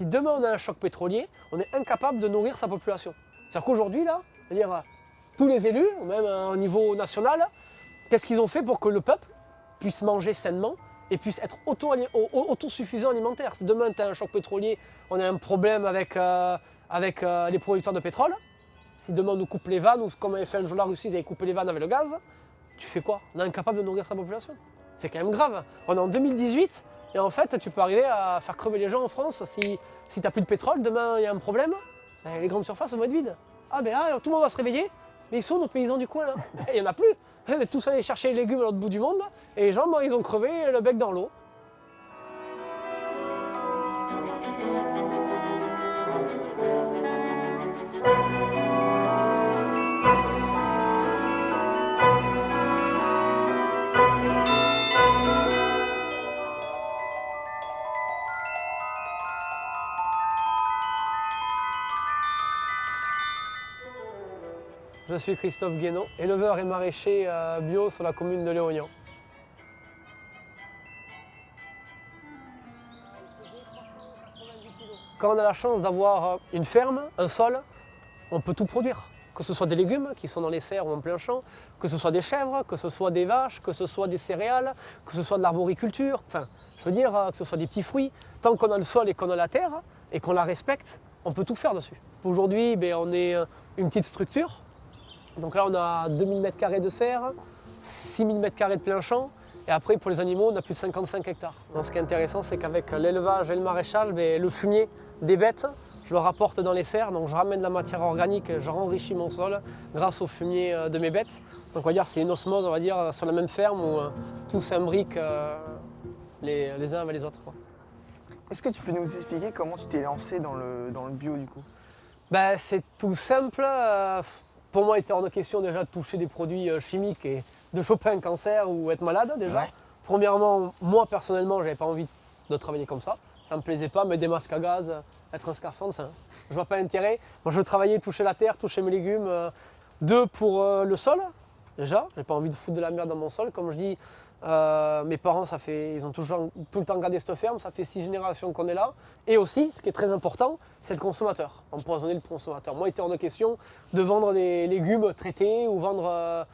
Si demain on a un choc pétrolier, on est incapable de nourrir sa population. C'est-à-dire qu'aujourd'hui, là, tous les élus, même au niveau national, qu'est-ce qu'ils ont fait pour que le peuple puisse manger sainement et puisse être autosuffisant alimentaire? Si demain tu as un choc pétrolier, on a un problème avec les producteurs de pétrole. Si demain on nous coupe les vannes, ou comme avait fait un jour la Russie, ils avaient coupé les vannes avec le gaz, tu fais quoi? On est incapable de nourrir sa population. C'est quand même grave. On est en 2018 et en fait tu peux arriver à faire crever les gens en France si tu n'as plus de pétrole, demain il y a un problème, les grandes surfaces vont être vides. Ah ben là, tout le monde va se réveiller, mais ils sont nos paysans du coin là. Il n'y en a plus. On est tous allés chercher les légumes à l'autre bout du monde et les gens, ils ont crevé le bec dans l'eau. Je suis Christophe Guénon, éleveur et maraîcher bio sur la commune de Léognan. Quand on a la chance d'avoir une ferme, un sol, on peut tout produire. Que ce soit des légumes qui sont dans les serres ou en plein champ, que ce soit des chèvres, que ce soit des vaches, que ce soit des céréales, que ce soit de l'arboriculture, enfin, je veux dire, que ce soit des petits fruits. Tant qu'on a le sol et qu'on a la terre et qu'on la respecte, on peut tout faire dessus. Aujourd'hui, on est une petite structure. Donc là, on a 2000 m² de serre, 6000 m² de plein champ. Et après, pour les animaux, on a plus de 55 hectares. Donc, ce qui est intéressant, c'est qu'avec l'élevage et le maraîchage, le fumier des bêtes, je le rapporte dans les serres. Donc, je ramène la matière organique, je enrichis mon sol grâce au fumier de mes bêtes. Donc, on va dire c'est une osmose, on va dire, sur la même ferme où tout s'imbrique les uns avec les autres, quoi. Est-ce que tu peux nous expliquer comment tu t'es lancé dans le bio du coup? C'est tout simple. Pour moi, il était hors de question déjà de toucher des produits chimiques et de choper un cancer ou être malade déjà. Ouais. Premièrement, moi personnellement, j'avais pas envie de travailler comme ça. Ça me plaisait pas, mettre des masques à gaz, être un scaphandre, je vois pas l'intérêt. Moi, je veux travailler, toucher la terre, toucher mes légumes. Deux, pour le sol, déjà. J'ai pas envie de foutre de la merde dans mon sol. Comme je dis, mes parents, ils ont toujours tout le temps gardé cette ferme. Ça fait 6 générations qu'on est là. Et aussi, ce qui est très important, c'est le consommateur. Empoisonner le consommateur. Moi, il était hors de question de vendre des légumes traités ou vendre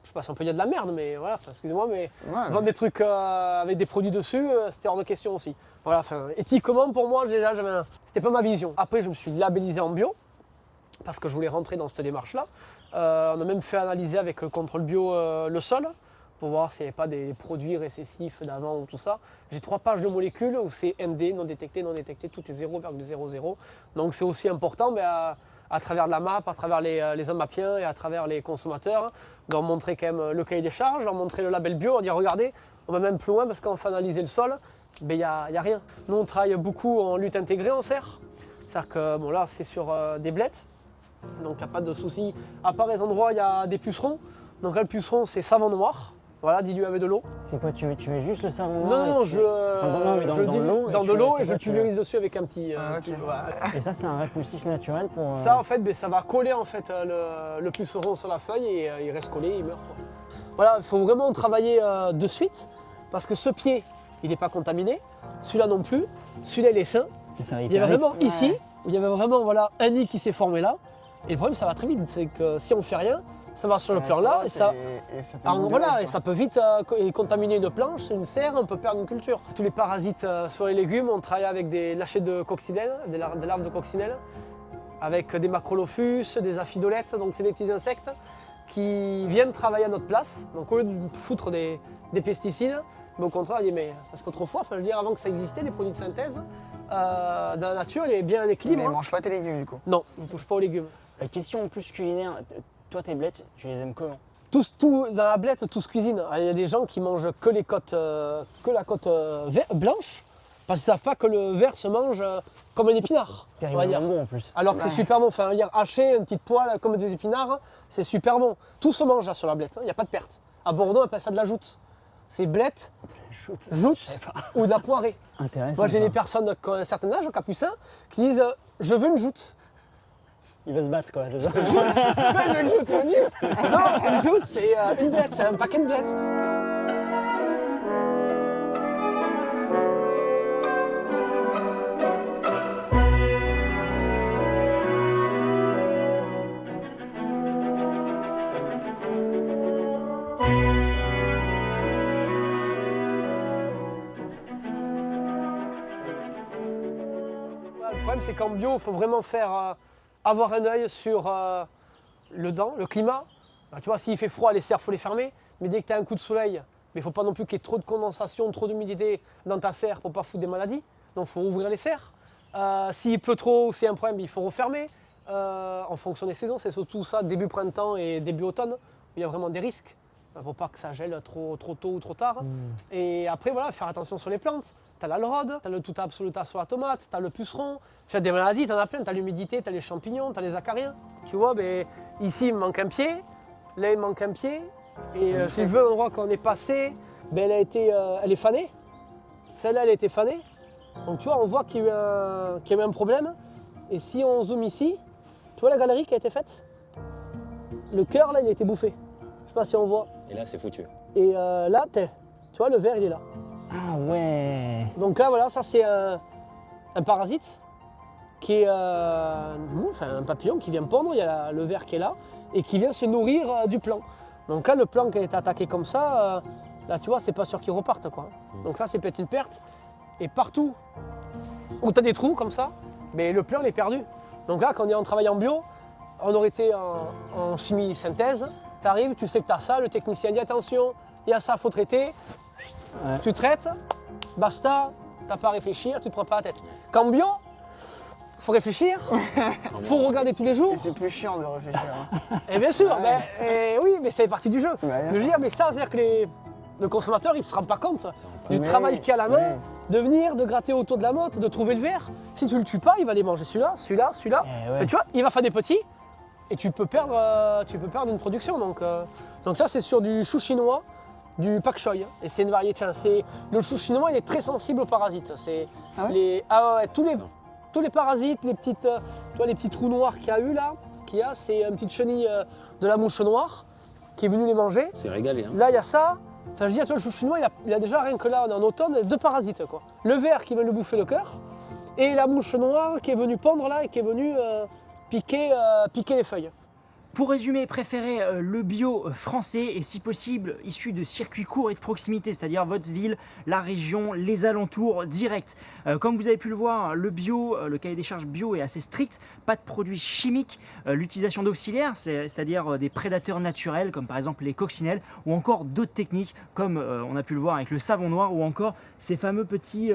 je sais pas si on peut dire de la merde, mais voilà, excusez-moi, mais vendre des trucs avec des produits dessus, c'était hors de question aussi. Voilà, éthiquement, pour moi, déjà, c'était pas ma vision. Après, je me suis labellisé en bio, parce que je voulais rentrer dans cette démarche-là. On a même fait analyser avec le contrôle bio le sol, pour voir s'il n'y avait pas des produits récessifs d'avant ou tout ça. J'ai 3 pages de molécules où c'est ND, non détecté, tout est 0,00. Donc c'est aussi important à travers la MAP, à travers les AMAPiens et à travers les consommateurs, de leur montrer quand même le cahier des charges, leur montrer le label bio, on dit regardez, on va même plus loin parce qu'on fait analyser le sol, il n'y a rien. Nous on travaille beaucoup en lutte intégrée en serre, c'est-à-dire que là c'est sur des blettes, donc il n'y a pas de souci. À part les endroits où il y a des pucerons, donc là le puceron c'est savon noir. Voilà, dilué avec de l'eau. C'est quoi, tu mets juste le savon noir? Non, je dilue dans de l'eau et je pulvérise dessus avec un petit... Et ça, c'est un répulsif naturel pour... Ça, en fait, ça va coller en fait, le puceron sur la feuille et il reste collé, il meurt, quoi. Voilà, il faut vraiment travailler de suite parce que ce pied, il n'est pas contaminé. Celui-là non plus. Celui-là, il est sain. Il y avait vraiment ici, où il y avait vraiment un nid qui s'est formé là. Et le problème, ça va très vite. C'est que si on ne fait rien, ça va sur le plan là et ça peut vite contaminer une planche, une serre, on peut perdre une culture. Tous les parasites sur les légumes, on travaille avec des lâchers de coccinelle, des larves de coccinelle, avec des macrolophus, des aphidolettes, donc c'est des petits insectes qui viennent travailler à notre place. Donc au lieu de foutre des pesticides, mais au contraire, parce qu'autrefois, avant que ça existait, les produits de synthèse, dans la nature, il y avait bien un équilibre. Mais ils ne mangent pas tes légumes du coup? Non, ils ne touchent pas aux légumes. La question plus culinaire, toi tes blettes, tu les aimes comment? Dans la blette, tout se cuisine. Il y a des gens qui mangent que la côte blanche, parce qu'ils ne savent pas que le vert se mange comme un épinard. C'est terriblement bon en plus. Alors que c'est super bon. Hacher une petite poêle comme des épinards, c'est super bon. Tout se mange là sur la blette, il n'y a pas de perte. À Bordeaux, on appelle ça de la joute. C'est blette, joute ou de la poirée. Intéressant. Moi, j'ai des personnes qui ont un certain âge, capucins, qui disent je veux une joute. Il veut se battre quoi, c'est ça? Une joute, non, une joute, c'est une blette, c'est un paquet de blettes. c'est qu'en bio, il faut vraiment avoir un œil sur le climat. Tu vois, s'il fait froid, les serres, il faut les fermer. Mais dès que tu as un coup de soleil, il ne faut pas non plus qu'il y ait trop de condensation, trop d'humidité dans ta serre pour ne pas foutre des maladies. Donc il faut ouvrir les serres. S'il pleut trop ou s'il y a un problème, il faut refermer. En fonction des saisons, c'est surtout ça, début printemps et début automne, où il y a vraiment des risques. Il ne faut pas que ça gèle trop tôt ou trop tard. Et après, voilà, faire attention sur les plantes. Tu as l'alrode, tu as le tuta absoluta sur la tomate, tu as le puceron. Tu as des maladies, tu en as plein. Tu as l'humidité, tu as les champignons, tu as les acariens. Tu vois, ben, ici, il me manque un pied. Là, il me manque un pied. Et j'ai vu un endroit quand on est passé, ben, elle est fanée. Celle-là, elle a été fanée. Donc tu vois, on voit qu'il y a eu un problème. Et si on zoome ici, tu vois la galerie qui a été faite? Le cœur, là, il a été bouffé. Je sais pas si on voit. Et là, c'est foutu. Et là, tu vois, le verre, il est là. Ah ouais. Donc là, voilà, ça, c'est un parasite qui est un papillon qui vient pondre. Il y a le verre qui est là et qui vient se nourrir du plant. Donc là, le plant qui a été attaqué comme ça, là, tu vois, c'est pas sûr qu'il reparte, quoi. Donc ça, c'est peut-être une perte. Et partout où tu as des trous comme ça, mais le plant il est perdu. Donc là, quand on est en travail en bio, on aurait été en chimie synthèse, tu arrives, tu sais que tu as ça, le technicien dit attention, il y a ça, il faut traiter. Ouais. Tu traites, basta, tu n'as pas à réfléchir, tu ne te prends pas la tête. Qu'en bio, il faut réfléchir, il faut regarder tous les jours. Et c'est plus chiant de réfléchir. Hein. Et bien sûr, Ouais. oui, mais c'est partie du jeu. Ouais, Je veux dire, mais ça, c'est-à-dire que le consommateur, il ne se rend pas compte du Mais travail qu'il y a à la main, ouais. de venir, de gratter autour de la motte, de trouver le verre. Si tu ne le tues pas, il va aller manger celui-là, celui-là, celui-là. Ouais. Mais tu vois, il va faire des petits et tu peux perdre une production. Donc ça, c'est sur du chou chinois, du pak choi. Et c'est une variété. Le chou chinois, il est très sensible aux parasites. Ah ouais Tous les parasites, les petites, tu vois, les petits trous noirs qu'il y a eu là, c'est une petite chenille de la mouche noire qui est venue les manger. C'est régalé. Hein. Là, il y a ça. Enfin, je veux dire, tu vois, le chou chinois, il a déjà, rien que là, on est en automne, 2 parasites, quoi. Le ver qui vient lui bouffer le cœur, et la mouche noire qui est venue pondre là et qui est venue piquer les feuilles. Pour résumer, préférez le bio français et si possible issu de circuits courts et de proximité, c'est-à-dire votre ville, la région, les alentours, direct. Comme vous avez pu le voir, le bio, le cahier des charges bio est assez strict, pas de produits chimiques, l'utilisation d'auxiliaires, c'est-à-dire des prédateurs naturels comme par exemple les coccinelles ou encore d'autres techniques comme on a pu le voir avec le savon noir ou encore ces fameux petits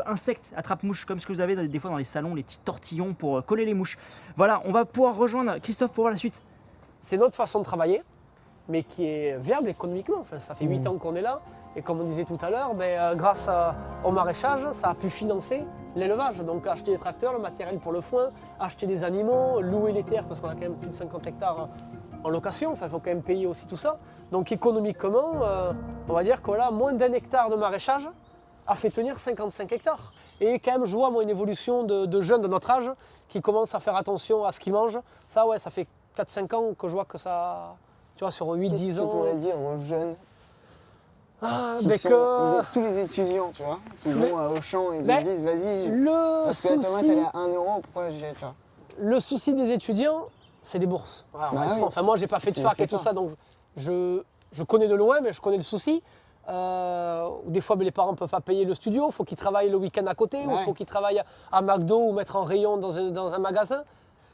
insectes, attrape-mouches comme ce que vous avez des fois dans les salons, les petits tortillons pour coller les mouches. Voilà, on va pouvoir rejoindre Christophe pour voir la suite. C'est notre façon de travailler, mais qui est viable économiquement. Enfin, ça fait 8 ans qu'on est là, et comme on disait tout à l'heure, grâce au maraîchage, ça a pu financer l'élevage. Donc acheter des tracteurs, le matériel pour le foin, acheter des animaux, louer les terres, parce qu'on a quand même plus de 50 hectares en location, enfin il faut quand même payer aussi tout ça. Donc économiquement, on va dire que voilà, moins d'1 hectare de maraîchage a fait tenir 55 hectares. Et quand même, je vois moi une évolution de jeunes de notre âge qui commencent à faire attention à ce qu'ils mangent. Ça, ouais, ça fait 4-5 ans que je vois que ça, tu vois, sur 8-10 Qu'est-ce que tu ans. pourrais dire aux jeunes Mais tous les étudiants, tu vois, qui Tous les- vont au champ et qui Mais se disent vas-y, le parce que la tomate souci, elle est à 1 euro, pourquoi j'ai, tu vois. le souci des étudiants, c'est les bourses. Voilà, on va Bah être oui. franc. Enfin, moi, j'ai pas fait de C'est- fac c'est et tout ça. ça, donc je connais de loin, mais je connais le souci. Des fois, les parents ne peuvent pas payer le studio, il faut qu'ils travaillent le week-end à côté, ou il Ouais. faut qu'ils travaillent à McDo ou mettre en rayon dans un magasin.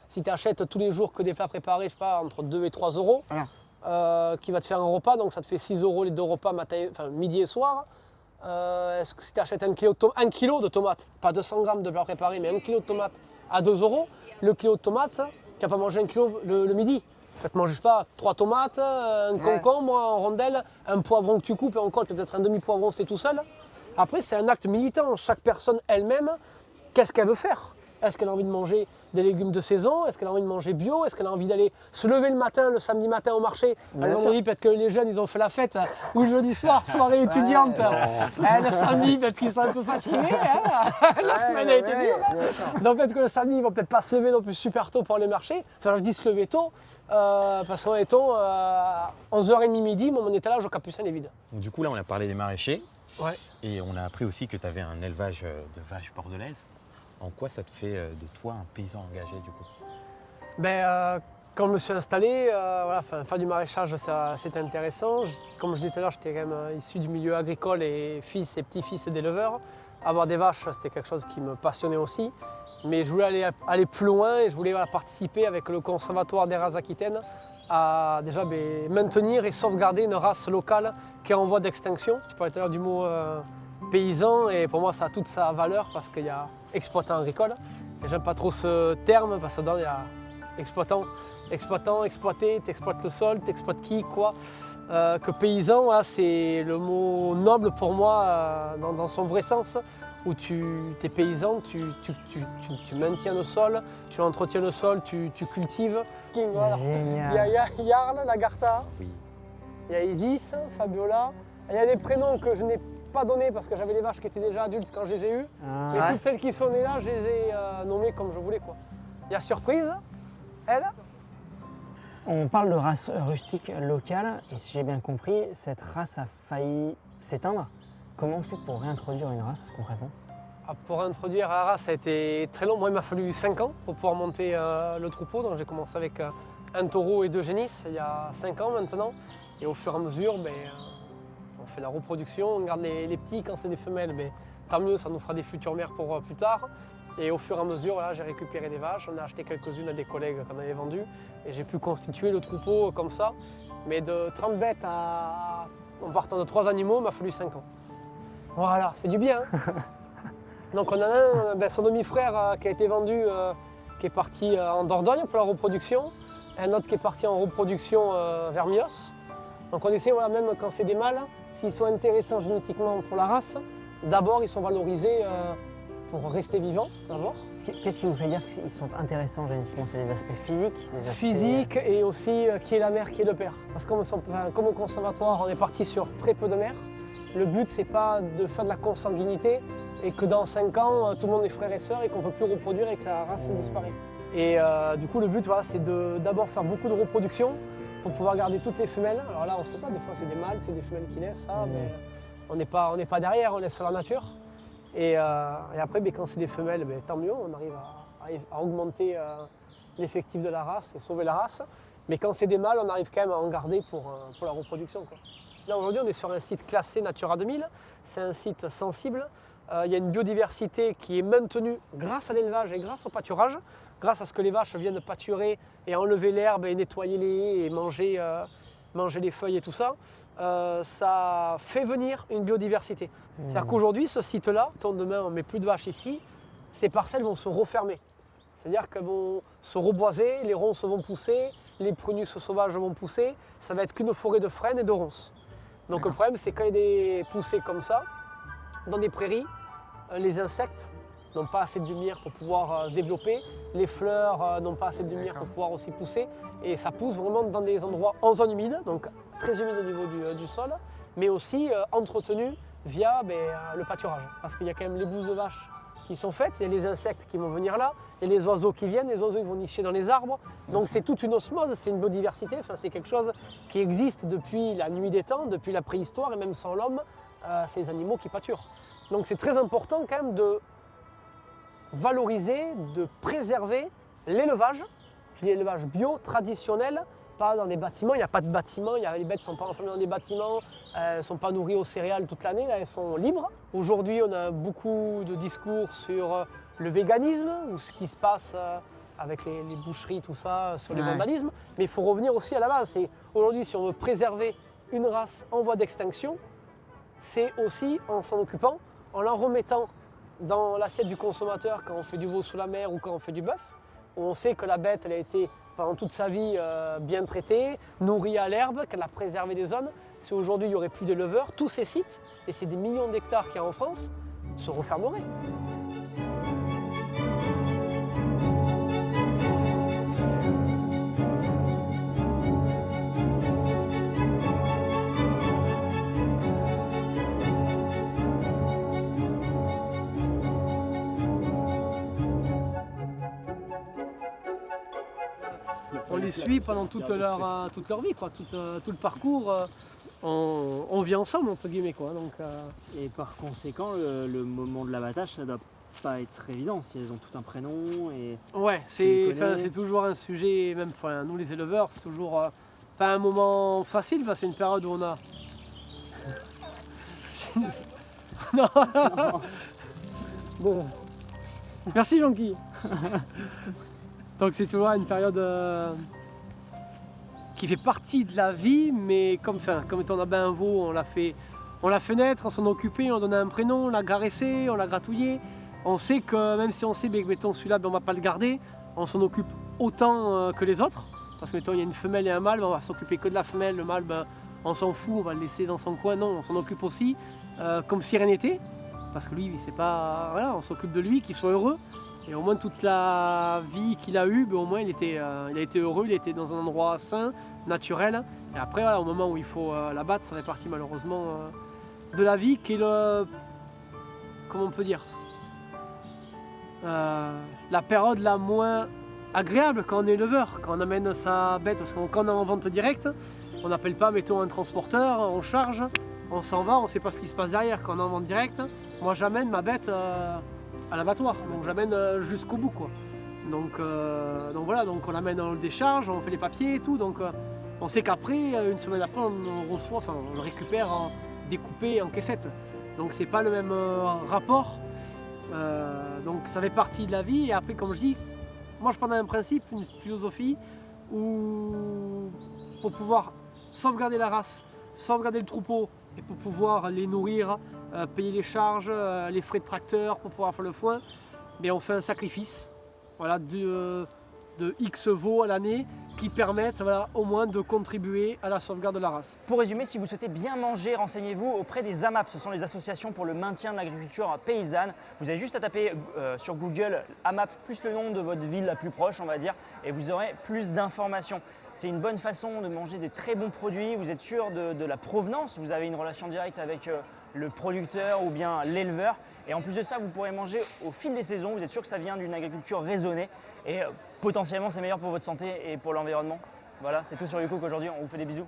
Si tu achètes tous les jours que des plats préparés, je sais pas, entre 2 et 3 euros, Voilà. qui va te faire un repas, donc ça te fait 6 euros les 2 repas midi et soir. Est-ce que si tu achètes 1 kilo de tomates, pas 200 grammes de plats préparés, mais 1 kilo de tomates à 2 euros, le kilo de tomates, tu n'as pas mangé 1 kilo le midi. Tu ne manges juste pas 3 tomates, un concombre en rondelle, un poivron que tu coupes et encore peut-être un demi-poivron si tu es tout seul. Après, c'est un acte militant. Chaque personne elle-même, qu'est-ce qu'elle veut faire? Est-ce qu'elle a envie de manger des légumes de saison? Est-ce qu'elle a envie de manger bio? Est-ce qu'elle a envie d'aller se lever le matin, le samedi matin au marché? Bien Le sûr. vendredi, peut-être que les jeunes, ils ont fait la fête. Ou le jeudi soir, soirée étudiante. Le samedi, peut-être qu'ils sont un peu fatigués. Hein. La semaine a été dure. Hein. Donc peut-être que le samedi, ils vont peut-être pas se lever non plus super tôt pour aller marcher. Enfin, je dis se lever tôt, parce qu'on est tôt, 11h30 midi, mon étalage au Capucin est vide. Donc, du coup, là, on a parlé des maraîchers. Ouais. Et on a appris aussi que tu avais un élevage de vaches bordelaises. En quoi ça te fait de toi un paysan engagé, du coup? Quand je me suis installé, faire du maraîchage, c'était intéressant. Comme je disais tout à l'heure, j'étais quand même issu du milieu agricole et fils et petit-fils d'éleveurs. Avoir des vaches, c'était quelque chose qui me passionnait aussi. Mais je voulais aller plus loin et je voulais participer avec le Conservatoire des races aquitaines à déjà maintenir et sauvegarder une race locale qui est en voie d'extinction. Tu parlais tout à l'heure du mot paysan et pour moi ça a toute sa valeur parce qu'il y a exploitant agricole. Et j'aime pas trop ce terme parce que dedans il y a exploitant, exploité, tu exploites le sol, tu exploites qui, quoi. Que paysan, c'est le mot noble pour moi dans son vrai sens, où tu es paysan, tu maintiens le sol, tu entretiens le sol, tu cultives. Voilà. Génial. Il y a Jarl, Lagarta, Oui. il y a Isis, Fabiola. Il y a des prénoms que je n'ai pas donnés parce que j'avais des vaches qui étaient déjà adultes quand je les ai eues. Mais Ah, toutes celles qui sont nées là, je les ai nommées comme je voulais, quoi. Il y a Surprise, elle. on parle de race rustique locale et si j'ai bien compris, cette race a failli s'éteindre. Comment on fait pour réintroduire une race concrètement? Pour introduire la race, ça a été très long. Moi, il m'a fallu 5 ans pour pouvoir monter le troupeau. Donc, j'ai commencé avec un taureau et 2 génisses il y a 5 ans maintenant. Et au fur et à mesure, on fait la reproduction, on garde les petits. Quand c'est des femelles, tant mieux, ça nous fera des futures mères pour plus tard. Et au fur et à mesure, là, j'ai récupéré des vaches. On a acheté quelques-unes à des collègues qu'on avait vendues. Et j'ai pu constituer le troupeau comme ça. Mais de 30 bêtes en partant de 3 animaux, il m'a fallu 5 ans. Voilà, ça fait du bien. Hein. Donc on a un, son demi-frère qui a été vendu, qui est parti en Dordogne pour la reproduction. Un autre qui est parti en reproduction vers Mios. Donc on essaie, voilà, même quand c'est des mâles, s'ils sont intéressants génétiquement pour la race, d'abord ils sont valorisés pour rester vivants, d'abord. Qu'est-ce qui vous fait dire qu'ils sont intéressants génétiquement? C'est des aspects physiques, des aspects... Physique et aussi qui est la mère, qui est le père. Parce que comme au conservatoire, on est parti sur très peu de mères. Le but, c'est pas de faire de la consanguinité et que dans 5 ans, tout le monde est frère et sœur et qu'on ne peut plus reproduire et que la race disparaît. Et du coup, le but, voilà, c'est d'abord faire beaucoup de reproduction pour pouvoir garder toutes les femelles. Alors là, on ne sait pas, des fois c'est des mâles, c'est des femelles qui naissent, ça, mais on n'est pas derrière, on laisse sur la nature. Et après, quand c'est des femelles, tant mieux, on arrive à augmenter l'effectif de la race et sauver la race. Mais quand c'est des mâles, on arrive quand même à en garder pour la reproduction, quoi. Là, aujourd'hui, on est sur un site classé Natura 2000. C'est un site sensible. Il y a une biodiversité qui est maintenue grâce à l'élevage et grâce au pâturage, grâce à ce que les vaches viennent pâturer et enlever l'herbe et nettoyer les haies et manger les feuilles et tout ça. Ça fait venir une biodiversité. C'est-à-dire qu'aujourd'hui, ce site-là, tant demain on ne met plus de vaches ici, ces parcelles vont se refermer. C'est-à-dire qu'elles vont se reboiser, les ronces vont pousser, les prunus sauvages vont pousser. Ça va être qu'une forêt de frênes et de ronces. Donc le problème, c'est quand il y a des poussées comme ça, dans des prairies, les insectes n'ont pas assez de lumière pour pouvoir se développer, les fleurs n'ont pas assez de lumière pour pouvoir aussi pousser, et ça pousse vraiment dans des endroits en zone humide, donc très humide au niveau du sol, mais aussi entretenu via le pâturage. Parce qu'il y a quand même les bouses de vache qui sont faites, il y a les insectes qui vont venir là, et les oiseaux qui viennent, les oiseaux ils vont nicher dans les arbres, donc c'est toute une osmose, c'est une biodiversité, c'est quelque chose qui existe depuis la nuit des temps, depuis la préhistoire, et même sans l'homme, c'est les animaux qui pâturent. Donc c'est très important quand même de valoriser, de préserver l'élevage, je dis l'élevage bio, traditionnel, pas dans des bâtiments, il n'y a pas de bâtiments, les bêtes ne sont pas enfermées dans des bâtiments, elles ne sont pas nourries aux céréales toute l'année, elles sont libres. Aujourd'hui, on a beaucoup de discours sur le véganisme, ou ce qui se passe avec les boucheries, tout ça, sur les vandalismes, mais il faut revenir aussi à la base. Aujourd'hui, si on veut préserver une race en voie d'extinction, c'est aussi en s'en occupant, en la remettant dans l'assiette du consommateur quand on fait du veau sous la mer ou quand on fait du bœuf, où on sait que la bête elle a été pendant toute sa vie bien traitée, nourrie à l'herbe, qu'elle a préservé des zones. Si aujourd'hui il n'y aurait plus d'éleveurs, tous ces sites, et c'est des millions d'hectares qu'il y a en France, se refermeraient. On les suit pendant toute leur vie, quoi, tout le parcours. On vit ensemble, entre guillemets, quoi. Donc, Et par conséquent, le moment de l'abattage, ça doit pas être évident si elles ont tout un prénom et... ouais, les connais. c'est toujours un sujet, même nous les éleveurs, c'est toujours pas un moment facile, c'est une période où on a... non. Bon. Merci Jean-Guy. Donc c'est toujours une période qui fait partie de la vie, mais comme étant on a ben un veau, on l'a fait naître, on s'en occupait, on donnait un prénom, on l'a caressé, on l'a gratouillé. On sait que même si on sait que mettons celui-là, ben, on ne va pas le garder, on s'en occupe autant que les autres. Parce que mettons il y a une femelle et un mâle, ben, on va s'occuper que de la femelle, le mâle ben, on s'en fout, on va le laisser dans son coin. Non, on s'en occupe aussi, comme si rien n'était. Parce que lui, c'est pas. Voilà, on s'occupe de lui, qu'il soit heureux. Et au moins toute la vie qu'il a eue, ben, au moins il a été heureux, il était dans un endroit sain, naturel. Et après, voilà, au moment où il faut l'abattre, ça fait partie malheureusement de la vie qui est le. Comment on peut dire la période la moins agréable quand on est éleveur, quand on amène sa bête, parce que quand on est en vente directe, on n'appelle pas, mettons, un transporteur, on charge, on s'en va, on ne sait pas ce qui se passe derrière. Quand on est en vente directe, moi j'amène ma bête à l'abattoir, donc j'amène jusqu'au bout, quoi. Donc voilà, donc on l'amène en décharge, on fait les papiers et tout, donc on sait qu'après, une semaine après, on reçoit, enfin on le récupère découpé en caissette. Donc c'est pas le même rapport. Donc ça fait partie de la vie, et après, comme je dis, moi je pars d'un principe, une philosophie où pour pouvoir sauvegarder la race, sauvegarder le troupeau et pour pouvoir les nourrir, payer les charges, les frais de tracteur pour pouvoir faire le foin, mais on fait un sacrifice, voilà, de X veaux à l'année qui permettent, voilà, au moins de contribuer à la sauvegarde de la race. Pour résumer, si vous souhaitez bien manger, renseignez-vous auprès des AMAP. Ce sont les associations pour le maintien de l'agriculture paysanne. Vous avez juste à taper sur Google AMAP plus le nom de votre ville la plus proche, on va dire, et vous aurez plus d'informations. C'est une bonne façon de manger des très bons produits. Vous êtes sûr de la provenance. Vous avez une relation directe avec le producteur ou bien l'éleveur. Et en plus de ça, vous pourrez manger au fil des saisons. Vous êtes sûr que ça vient d'une agriculture raisonnée. Et potentiellement, c'est meilleur pour votre santé et pour l'environnement. Voilà, c'est tout sur YouCook aujourd'hui. On vous fait des bisous.